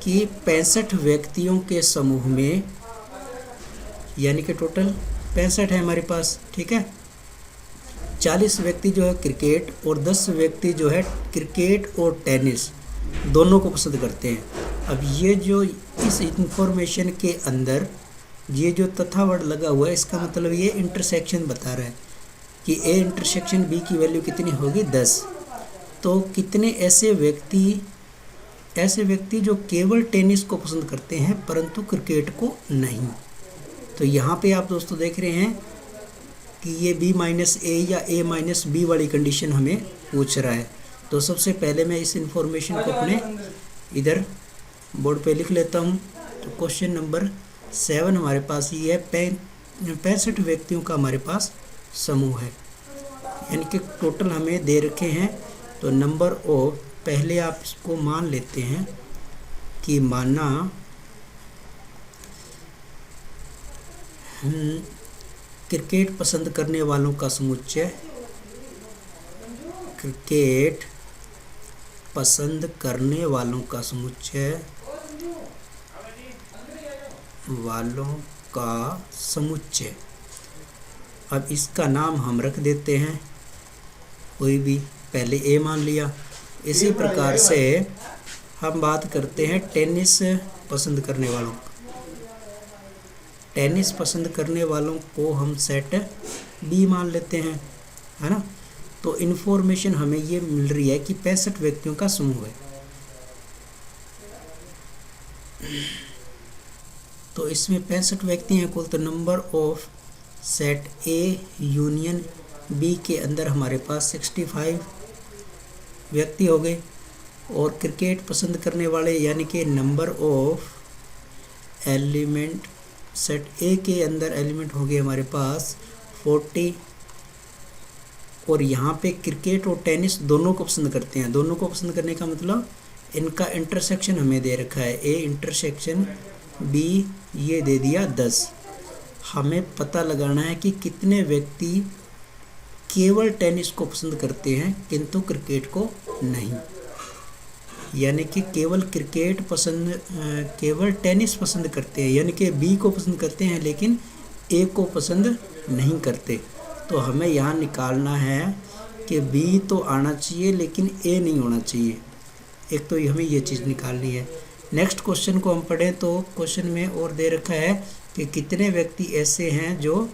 कि 65 व्यक्तियों के समूह में, यानी कि टोटल 65 है हमारे पास, ठीक है। 40 व्यक्ति जो है क्रिकेट और 10 व्यक्ति जो है क्रिकेट और टेनिस दोनों को पसंद करते हैं। अब ये जो इस इंफॉर्मेशन के अंदर ये जो तथा वर्ड लगा हुआ है, इसका मतलब ये इंटरसेक्शन बता रहा है कि ए इंटरसेक्शन बी की वैल्यू कितनी होगी 10। तो कितने ऐसे व्यक्ति जो केवल टेनिस को पसंद करते हैं परंतु क्रिकेट को नहीं। तो यहाँ पे आप दोस्तों देख रहे हैं कि ये B-A या A-B वाली कंडीशन हमें पूछ रहा है। तो सबसे पहले मैं इस इंफॉर्मेशन को अपने इधर बोर्ड पे लिख लेता हूँ। तो क्वेश्चन नंबर 7 हमारे पास ये है, 65 व्यक्तियों का हमारे पास समूह है, यानी कि टोटल हमें दे रखे हैं। तो नंबर ऑफ, पहले आप इसको मान लेते हैं कि माना क्रिकेट पसंद करने वालों का समुच्चय, क्रिकेट पसंद करने वालों का समुच्चय अब इसका नाम हम रख देते हैं कोई भी, पहले ए मान लिया। इसी प्रकार से हम बात करते हैं टेनिस पसंद करने वालों, टेनिस पसंद करने वालों को हम सेट बी मान लेते हैं, है ना। तो इन्फॉर्मेशन हमें ये मिल रही है कि 65 व्यक्तियों का समूह है। तो इसमें 65 व्यक्ति हैं कुल। तो number of set A union B के अंदर हमारे पास 65 व्यक्ति हो गए, और क्रिकेट पसंद करने वाले यानी कि नंबर ऑफ एलिमेंट सेट ए के अंदर एलिमेंट हो गए हमारे पास 40, और यहाँ पे क्रिकेट और टेनिस दोनों को पसंद करते हैं। दोनों को पसंद करने का मतलब इनका इंटरसेक्शन हमें दे रखा है, ए इंटरसेक्शन बी ये दे दिया 10। हमें पता लगाना है कि कितने व्यक्ति केवल टेनिस को पसंद करते हैं किंतु क्रिकेट को नहीं, यानी कि केवल टेनिस पसंद करते हैं, यानी कि बी को पसंद करते हैं लेकिन ए को पसंद नहीं करते। तो हमें यहाँ निकालना है कि बी तो आना चाहिए लेकिन ए नहीं होना चाहिए। एक तो हमें ये चीज़ निकालनी है। नेक्स्ट क्वेश्चन को हम पढ़ें तो क्वेश्चन में और दे रखा है कि कितने व्यक्ति ऐसे हैं जो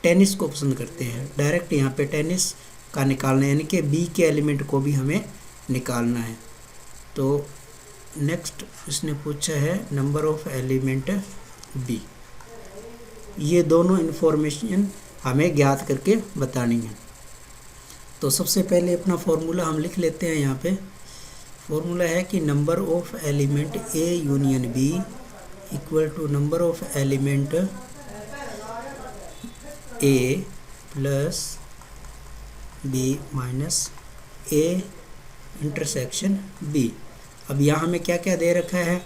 टेनिस को पसंद करते हैं। डायरेक्ट यहाँ पे टेनिस का निकालना है, यानी कि बी के एलिमेंट को भी हमें निकालना है। तो नेक्स्ट इसने पूछा है नंबर ऑफ एलिमेंट बी। ये दोनों इन्फॉर्मेशन हमें ज्ञात करके बतानी है। तो सबसे पहले अपना फॉर्मूला हम लिख लेते हैं। यहाँ पे फॉर्मूला है कि number of element A union B equal to number of element A plus B minus A intersection B. अब यहाँ हमें क्या क्या दे रखा है,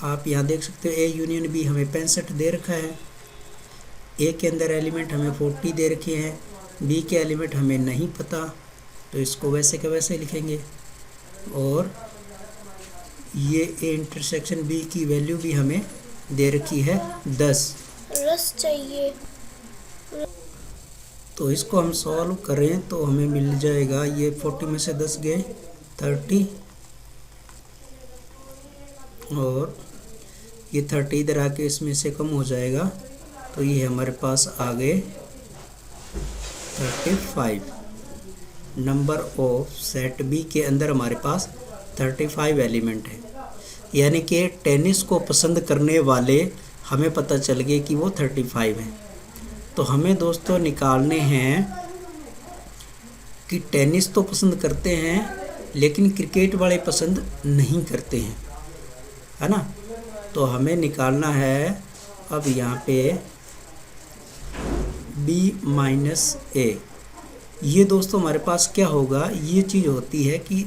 आप यहाँ देख सकते हो ए यूनियन बी हमें 65 दे रखा है। ए के अंदर एलिमेंट हमें 40 दे रखे हैं, बी के एलिमेंट हमें नहीं पता, तो इसको वैसे के वैसे लिखेंगे। और ये ए इंटरसेक्शन बी की वैल्यू भी हमें दे रखी है 10। रस चाहिए। तो इसको हम सॉल्व करें तो हमें मिल जाएगा, ये 40 में से 10 गए 30, और ये 30 इधर आके इसमें से कम हो जाएगा, तो ये हमारे पास आ गए 35। नंबर ऑफ सेट बी के अंदर हमारे पास 35 एलिमेंट है, यानी कि टेनिस को पसंद करने वाले हमें पता चल गए कि वो 35 हैं। तो हमें दोस्तों निकालने हैं कि टेनिस तो पसंद करते हैं लेकिन क्रिकेट वाले पसंद नहीं करते हैं, है ना। तो हमें निकालना है अब यहाँ पे B-A। ये दोस्तों हमारे पास क्या होगा, ये चीज़ होती है कि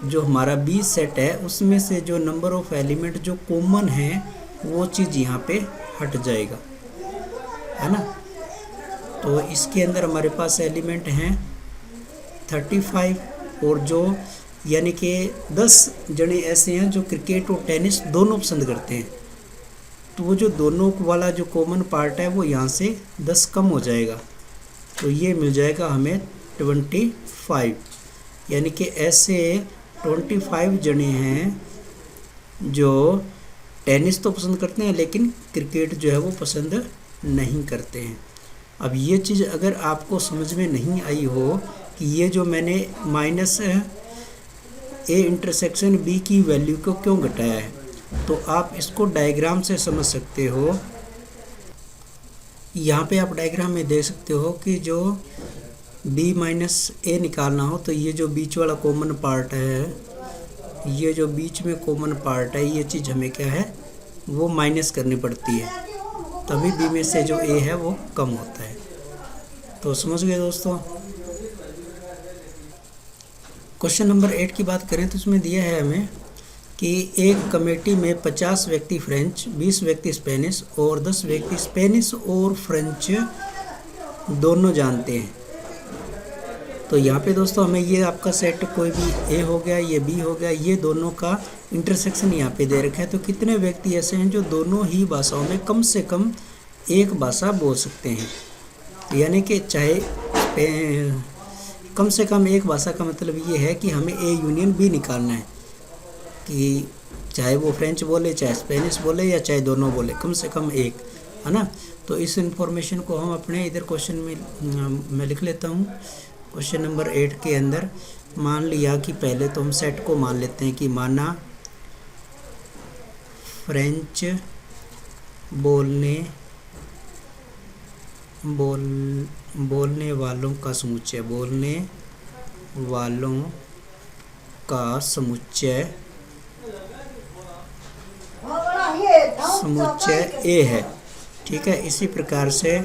जो हमारा बी सेट है उसमें से जो नंबर ऑफ एलिमेंट जो कॉमन है वो चीज़ यहाँ पे हट जाएगा, है ना। तो इसके अंदर हमारे पास एलिमेंट हैं 35, और जो यानी कि 10 जने ऐसे हैं जो क्रिकेट और टेनिस दोनों पसंद करते हैं, तो वो जो दोनों वाला जो कॉमन पार्ट है वो यहाँ से 10 कम हो जाएगा, तो ये मिल जाएगा हमें 25। यानी कि ऐसे 25 जने हैं जो टेनिस तो पसंद करते हैं लेकिन क्रिकेट जो है वो पसंद नहीं करते हैं। अब ये चीज़ अगर आपको समझ में नहीं आई हो कि ये जो मैंने माइनस ए इंटरसेक्शन बी की वैल्यू को क्यों घटाया है, तो आप इसको डायग्राम से समझ सकते हो। यहाँ पे आप डायग्राम में देख सकते हो कि जो बी माइनस ए निकालना हो तो ये जो बीच वाला कॉमन पार्ट है, ये जो बीच में कॉमन पार्ट है, ये चीज़ हमें क्या है वो माइनस करनी पड़ती है, तभी बी में से जो ए है वो कम होता है। तो समझ गए दोस्तों। क्वेश्चन नंबर 8 की बात करें तो इसमें दिया है हमें कि एक कमेटी में 50 व्यक्ति फ्रेंच, 20 व्यक्ति स्पेनिश और 10 व्यक्ति स्पेनिश और फ्रेंच दोनों जानते हैं। तो यहाँ पे दोस्तों हमें ये आपका सेट कोई भी ए हो गया, ये बी हो गया, ये दोनों का इंटरसेक्शन यहाँ पे दे रखा है। तो कितने व्यक्ति ऐसे हैं जो दोनों ही भाषाओं में कम से कम एक भाषा बोल सकते हैं, यानी कि चाहे कम से कम एक भाषा का मतलब ये है कि हमें ए यूनियन बी निकालना है, कि चाहे वो फ्रेंच बोले, चाहे स्पेनिश बोले, या चाहे दोनों बोले, कम से कम एक, है ना। तो इस इंफॉर्मेशन को हम अपने इधर क्वेश्चन में मैं लिख लेता हूँ। क्वेश्चन नंबर 8 के अंदर मान लिया कि पहले तो हम सेट को मान लेते हैं कि माना फ्रेंच बोलने वालों का समुच्चय, बोलने वालों का समुच्चय ए है, ठीक है। इसी प्रकार से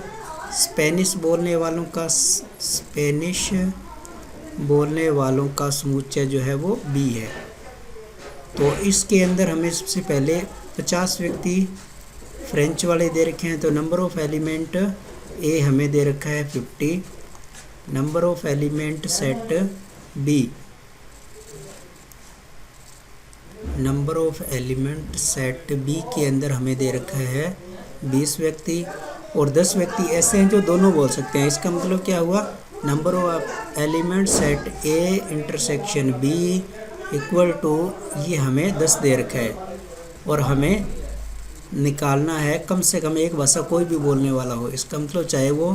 स्पेनिश बोलने वालों का समुच्चय जो है वो बी है। तो इसके अंदर हमें सबसे पहले 50 व्यक्ति फ्रेंच वाले दे रखे हैं, तो नंबर ऑफ एलिमेंट ए हमें दे रखा है 50। Number of element set B, number of element set B के अंदर हमें दे रखा है 20 व्यक्ति, और 10 व्यक्ति ऐसे हैं जो दोनों बोल सकते हैं। इसका मतलब क्या हुआ, number of element set A intersection B equal to, ये हमें 10 दे रखा है, और हमें निकालना है कम से कम एक भाषा कोई भी बोलने वाला हो। इसका मतलब चाहे वो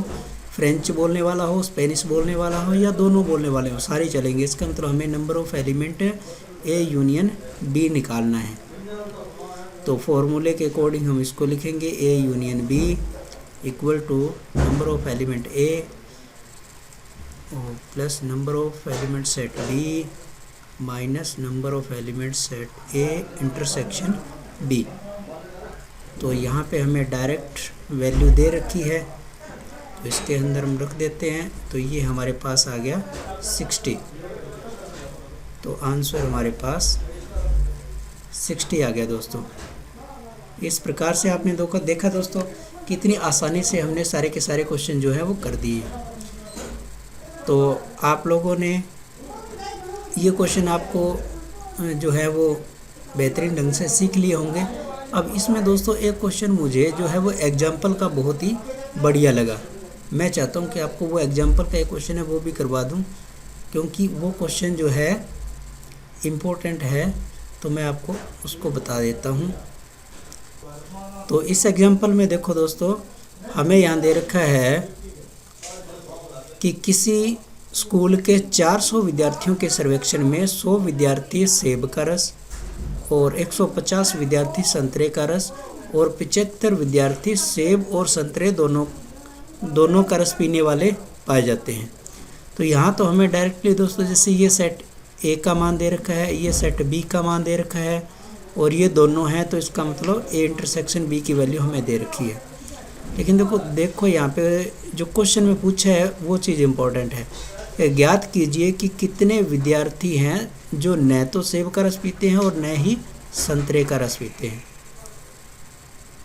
फ्रेंच बोलने वाला हो, स्पेनिश बोलने वाला हो, या दोनों बोलने वाले हो, सारे चलेंगे। इसका मतलब हमें number of element A union B निकालना है। तो फॉर्मूले के अकॉर्डिंग हम इसको लिखेंगे A union B equal to number of element A plus number of element set B minus number of element set A intersection B. तो यहाँ पे हमें डायरेक्ट वैल्यू दे रखी है, तो इसके अंदर हम रख देते हैं, तो ये हमारे पास आ गया 60। तो आंसर हमारे पास 60 आ गया दोस्तों। इस प्रकार से आपने देखा दोस्तों कितनी आसानी से हमने सारे के सारे क्वेश्चन जो है वो कर दिए। तो आप लोगों ने ये क्वेश्चन आपको जो है वो बेहतरीन ढंग से सीख लिए होंगे। अब इसमें दोस्तों एक क्वेश्चन मुझे जो है वो एग्जाम्पल का बहुत ही बढ़िया लगा। मैं चाहता हूँ कि आपको वो एग्जाम्पल का एक क्वेश्चन है वो भी करवा दूँ, क्योंकि वो क्वेश्चन जो है इम्पोर्टेंट है, तो मैं आपको उसको बता देता हूँ। तो इस एग्जाम्पल में देखो दोस्तों, हमें यहाँ दे रखा है कि किसी स्कूल के 400 विद्यार्थियों के सर्वेक्षण में 100 विद्यार्थी सेब का रस और 150 विद्यार्थी संतरे का रस और 75 विद्यार्थी सेब और संतरे दोनों का रस पीने वाले पाए जाते हैं। तो यहाँ तो हमें डायरेक्टली दोस्तों, जैसे ये सेट ए का मान दे रखा है, ये सेट बी का मान दे रखा है और ये दोनों हैं, तो इसका मतलब ए इंटरसेक्शन बी की वैल्यू हमें दे रखी है। लेकिन देखो यहाँ पे जो क्वेश्चन में पूछा है वो चीज़ इम्पोर्टेंट है। ज्ञात कीजिए कि कितने विद्यार्थी हैं जो न तो सेब का रस पीते हैं और न ही संतरे का रस पीते हैं।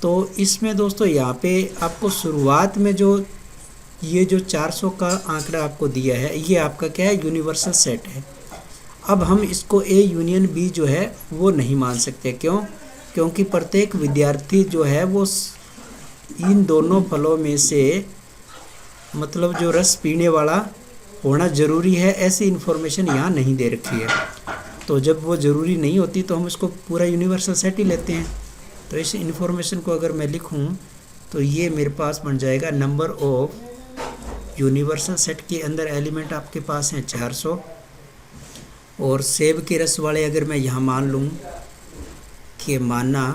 तो इसमें दोस्तों यहाँ पे आपको शुरुआत में ये जो 400 का आंकड़ा आपको दिया है, ये आपका क्या है, यूनिवर्सल सेट है। अब हम इसको ए यूनियन बी जो है वो नहीं मान सकते। क्यों? क्योंकि प्रत्येक विद्यार्थी जो है वो इन दोनों फलों में से मतलब जो रस पीने वाला होना ज़रूरी है, ऐसी इन्फॉर्मेशन यहाँ नहीं दे रखी है। तो जब वो ज़रूरी नहीं होती तो हम इसको पूरा यूनिवर्सल सेट ही लेते हैं। तो इस इन्फॉर्मेशन को अगर मैं लिखूँ तो ये मेरे पास बन जाएगा नंबर ऑफ यूनिवर्सल सेट के अंदर एलिमेंट आपके पास हैं 400। और सेब के रस वाले अगर मैं यहाँ मान लूँ कि माना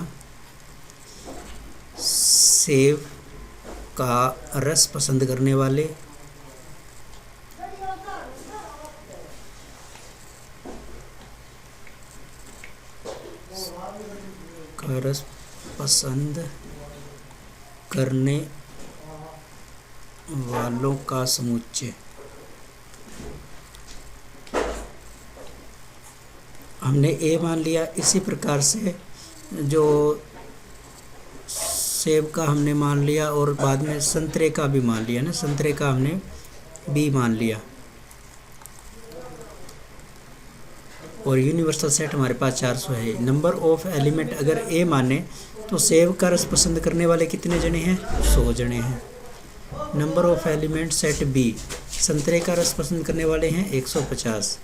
सेब का रस पसंद करने वाले का रस पसंद करने वालों का समुच्चय, हमने ए मान लिया। इसी प्रकार से जो सेब का हमने मान लिया और बाद में संतरे का भी मान लिया ना, संतरे का हमने बी मान लिया। और यूनिवर्सल सेट हमारे पास 400 है। नंबर ऑफ एलिमेंट अगर ए माने तो सेब का रस पसंद करने वाले कितने जने हैं, 100 जने हैं। Number of element set B, संतरे का रस पसंद करने वाले हैं 150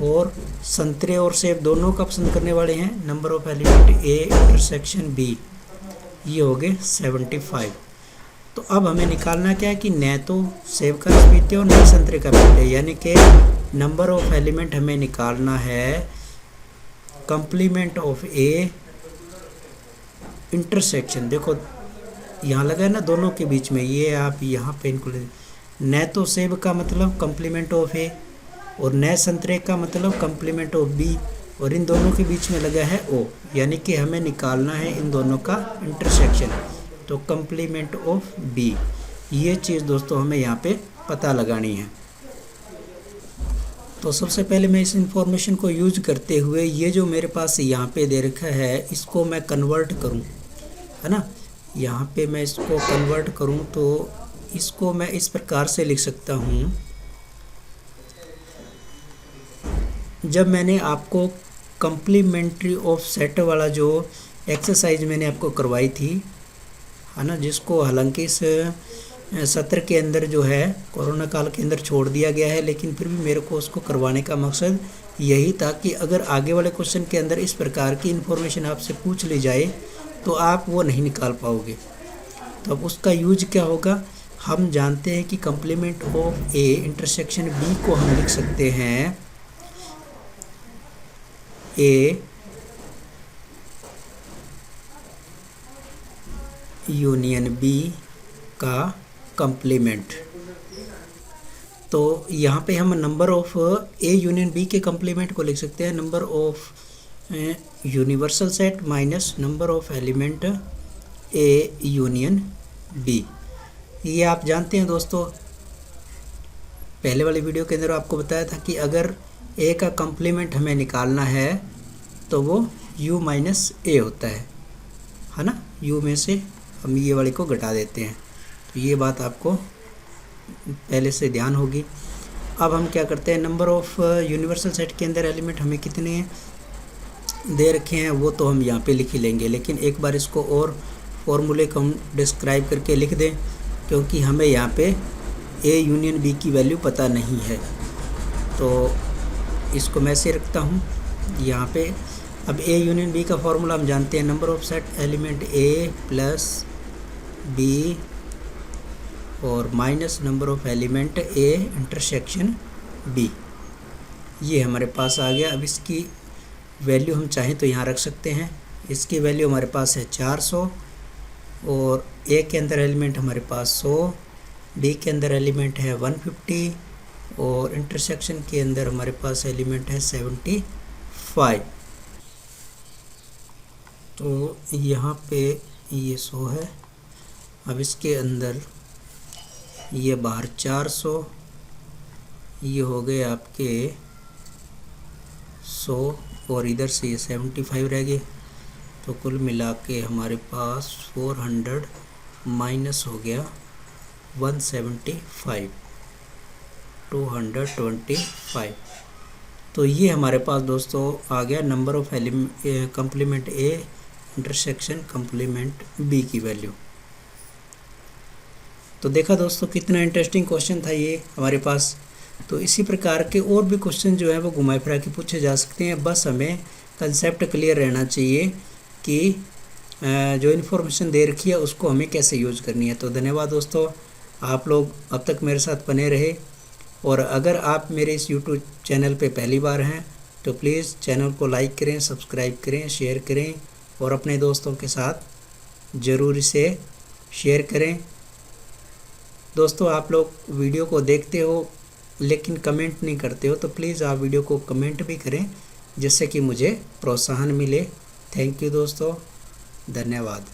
और संतरे और सेब दोनों का पसंद करने वाले हैं number of element A intersection B, ये हो गए 75। तो अब हमें निकालना क्या है कि न तो सेब का रस पीते और न संतरे का पीते, यानी कि नंबर ऑफ एलिमेंट हमें निकालना है कंप्लीमेंट ऑफ ए इंटरसेक्शन। देखो यहाँ लगा है ना दोनों के बीच में, ये आप यहाँ पे इनको न तो सेब का मतलब कंप्लीमेंट ऑफ ए और न संतरे का मतलब कंप्लीमेंट ऑफ बी, और इन दोनों के बीच में लगा है ओ, यानी कि हमें निकालना है इन दोनों का इंटरसेक्शन, तो कंप्लीमेंट ऑफ बी। ये चीज़ दोस्तों हमें यहाँ पे पता लगानी है। तो सबसे पहले मैं इस इंफॉर्मेशन को यूज करते हुए ये जो मेरे पास यहाँ पे दे रखा है इसको मैं कन्वर्ट करूँ, है ना। यहाँ पे मैं इसको कन्वर्ट करूँ तो इसको मैं इस प्रकार से लिख सकता हूँ। जब मैंने आपको कम्प्लीमेंट्री ऑफ सेट वाला जो एक्सरसाइज मैंने आपको करवाई थी, है ना, जिसको हालांकि इस सत्र के अंदर जो है कोरोना काल के अंदर छोड़ दिया गया है, लेकिन फिर भी मेरे को उसको करवाने का मकसद यही था कि अगर आगे वाले क्वेश्चन के अंदर इस प्रकार की इन्फॉर्मेशन आपसे पूछ ली जाए तो आप वो नहीं निकाल पाओगे। तो अब उसका यूज क्या होगा, हम जानते हैं कि complement of A intersection B को हम लिख सकते हैं ए यूनियन बी का कंप्लीमेंट। तो यहाँ पे हम number of A union B के कंप्लीमेंट को लिख सकते हैं number of universal set minus number of element A union B. ये आप जानते हैं दोस्तों, पहले वाली वीडियो के अंदर आपको बताया था कि अगर ए का कम्प्लीमेंट हमें निकालना है तो वो u माइनस ए होता है ना। u में से हम ये वाले को घटा देते हैं, तो ये बात आपको पहले से ध्यान होगी। अब हम क्या करते हैं, नंबर ऑफ यूनिवर्सल सेट के अंदर एलिमेंट हमें कितने दे रखे हैं वो तो हम यहाँ पे लिख ही लेंगे, लेकिन एक बार इसको और फॉर्मूले को हम डिस्क्राइब करके लिख दें, क्योंकि हमें यहाँ पे ए यूनियन बी की वैल्यू पता नहीं है। तो इसको मैं से रखता हूँ यहाँ पे। अब ए यूनियन बी का फॉर्मूला हम जानते हैं, number of set element A plus B और माइनस number of element A intersection B. ये हमारे पास आ गया। अब इसकी वैल्यू हम चाहें तो यहाँ रख सकते हैं। इसकी वैल्यू हमारे पास है 400 और ए के अंदर एलिमेंट हमारे पास 100, बी के अंदर एलिमेंट है 150 और इंटरसेक्शन के अंदर हमारे पास एलिमेंट है 75। तो यहाँ पे ये 100 है। अब इसके अंदर ये बाहर 400, ये हो गए आपके 100 और इधर से ये 75 रह गए। तो कुल मिला के हमारे पास 400 माइनस हो गया 175, 225। तो ये हमारे पास दोस्तों आ गया number of complement A intersection complement B की वैल्यू। तो देखा दोस्तों कितना इंटरेस्टिंग क्वेश्चन था ये हमारे पास। तो इसी प्रकार के और भी क्वेश्चन जो है वो घुमा फिरा के पूछे जा सकते हैं, बस हमें कंसेप्ट क्लियर रहना चाहिए कि जो इन्फॉर्मेशन दे रखी है उसको हमें कैसे यूज़ करनी है। तो धन्यवाद दोस्तों, आप लोग अब तक मेरे साथ बने रहे। और अगर आप मेरे इस YouTube चैनल पे पहली बार हैं तो प्लीज़ चैनल को लाइक करें, सब्सक्राइब करें, शेयर करें और अपने दोस्तों के साथ ज़रूर इसे शेयर करें। दोस्तों आप लोग वीडियो को देखते हो लेकिन कमेंट नहीं करते हो, तो प्लीज़ आप वीडियो को कमेंट भी करें जिससे कि मुझे प्रोत्साहन मिले। थैंक यू दोस्तों, धन्यवाद।